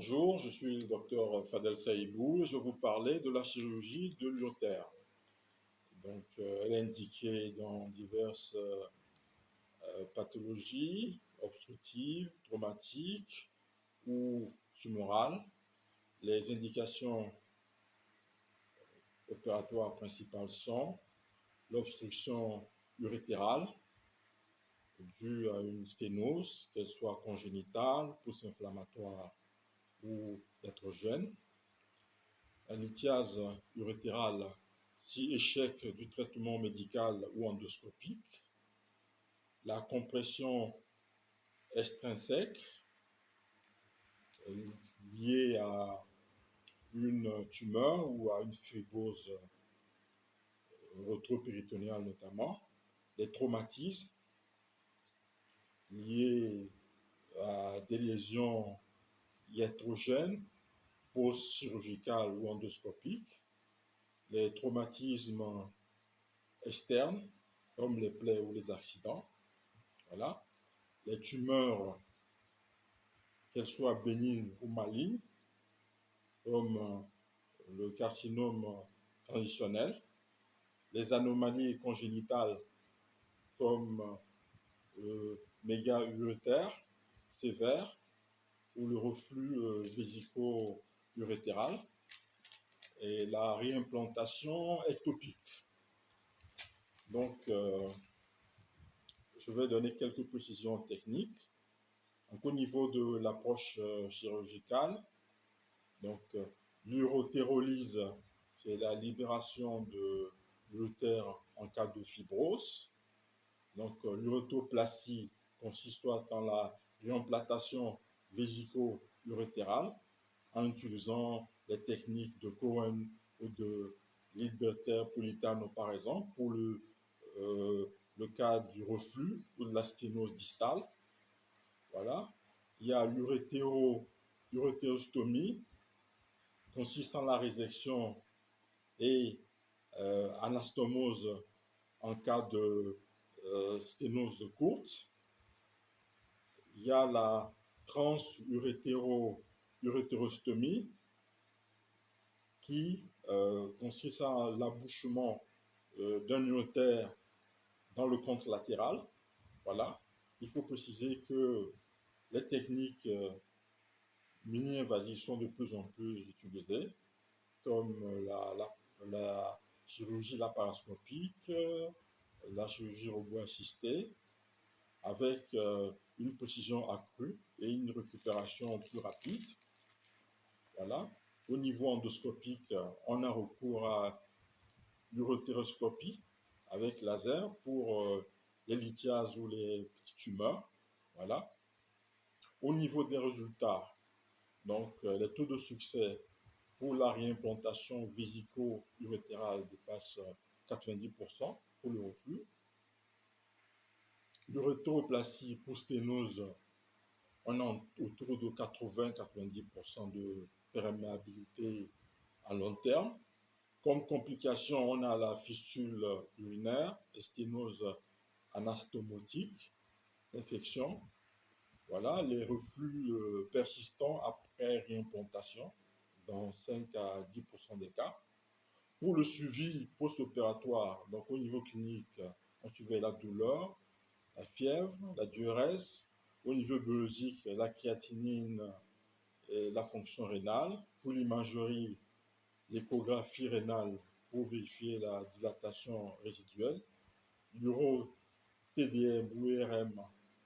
Bonjour, je suis le docteur Fadel Saïbou et je vais vous parler de la chirurgie de l'urétère. Elle est indiquée dans diverses pathologies obstructives, traumatiques ou tumorales. Les indications opératoires principales sont l'obstruction urétérale due à une sténose, qu'elle soit congénitale, post-inflammatoire ou iatrogène, la lithiase urétérale si échec du traitement médical ou endoscopique, la compression extrinsèque liée à une tumeur ou à une fibrose rétropéritonéale notamment, les traumatismes liés à des lésions iatrogènes, post-chirurgicales ou endoscopiques, les traumatismes externes, comme les plaies ou les accidents. Voilà. Les tumeurs, qu'elles soient bénignes ou malignes, comme le carcinome transitionnel, les anomalies congénitales, comme le méga-urétère sévère ou le reflux vésico-urétéral, et la réimplantation ectopique. Je vais donner quelques précisions techniques. Au niveau de l'approche chirurgicale, l'urotérolyse, c'est la libération de l'urétère en cas de fibrose. L'urétoplastie consiste dans la réimplantation vésico-urétérale en utilisant les techniques de Cohen ou de Lidberter-Politano par exemple pour le cas du reflux ou de la sténose distale. Voilà. Il y a l'urétérostomie, consistant en la résection et anastomose en cas de sténose courte. Il y a la transurétérostomie qui consiste en l'abouchement d'un urétère dans le compte latéral. Voilà. Il faut préciser que les techniques mini-invasives sont de plus en plus utilisées, comme la chirurgie laparoscopique, la chirurgie robot assistée, avec une précision accrue et une récupération plus rapide. Voilà. Au niveau endoscopique, on a recours à l'urétéroscopie avec laser pour les lithiases ou les petites tumeurs. Voilà. Au niveau des résultats, les taux de succès pour la réimplantation vésico-urétérale dépassent 90% pour le reflux. L'urétéroplastie pour sténose, on a autour de 80-90% de perméabilité à long terme. Comme complication, on a la fistule urinaire, sténose anastomotique, infection. Voilà, les reflux persistants après réimplantation dans 5 à 10% des cas. Pour le suivi post-opératoire, au niveau clinique, on suivait la douleur, la fièvre, la diurèse. Au niveau biologique, la créatinine et la fonction rénale. Pour l'imagerie, l'échographie rénale pour vérifier la dilatation résiduelle. L'uro-TDM ou IRM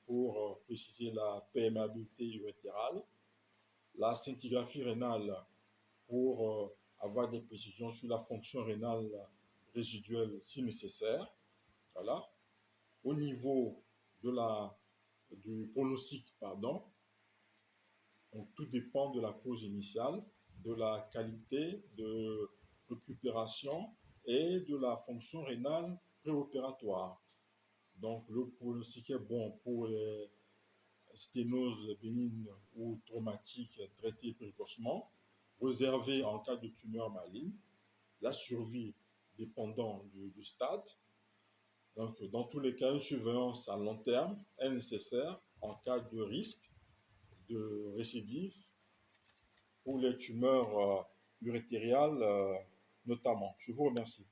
pour préciser la perméabilité urétérale. La scintigraphie rénale pour avoir des précisions sur la fonction rénale résiduelle si nécessaire. Voilà. Au niveau du pronostic, tout dépend de la cause initiale, de la qualité de récupération et de la fonction rénale préopératoire. Le pronostic est bon pour les sténoses bénignes ou traumatiques traitées précocement, réservé en cas de tumeur maligne, la survie dépendant du stade. Dans tous les cas, une surveillance à long terme est nécessaire en cas de risque de récidive pour les tumeurs urétériales notamment. Je vous remercie.